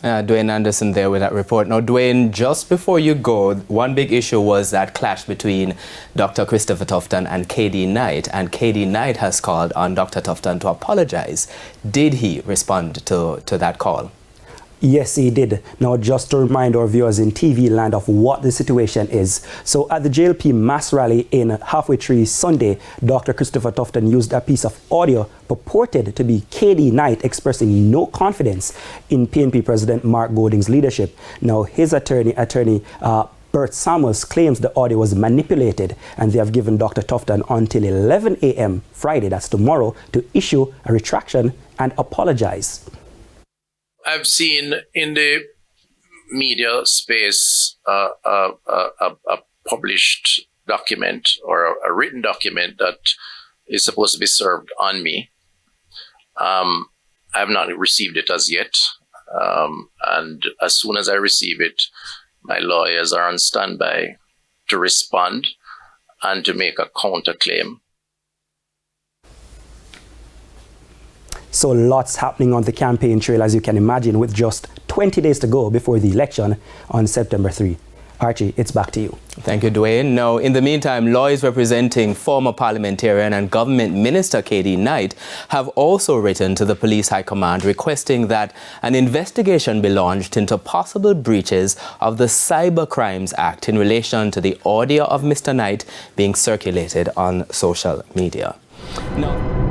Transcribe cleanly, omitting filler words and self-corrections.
Dwayne Anderson there with that report. Now, Dwayne, just before you go, one big issue was that clash between Dr. Christopher Tufton and KD Knight, and KD Knight has called on Dr. Tufton to apologize. Did he respond to that call? Yes, he did. Now, just to remind our viewers in TV land of what the situation is. So at the JLP mass rally in Halfway Tree Sunday, Dr. Christopher Tufton used a piece of audio purported to be KD Knight expressing no confidence in PNP President Mark Golding's leadership. Now, his attorney Bert Samuels claims the audio was manipulated, and they have given Dr. Tufton until 11 a.m. Friday, that's tomorrow, to issue a retraction and apologize. I've seen in the media space a published document or a written document that is supposed to be served on me. I have not received it as yet. And as soon as I receive it, my lawyers are on standby to respond and to make a counterclaim. So lots happening on the campaign trail, as you can imagine, with just 20 days to go before the election on September 3. Archie, it's back to you. Thank you, Dwayne. Now, in the meantime, lawyers representing former parliamentarian and government minister KD Knight have also written to the police high command requesting that an investigation be launched into possible breaches of the Cyber Crimes Act in relation to the audio of Mr. Knight being circulated on social media. Now,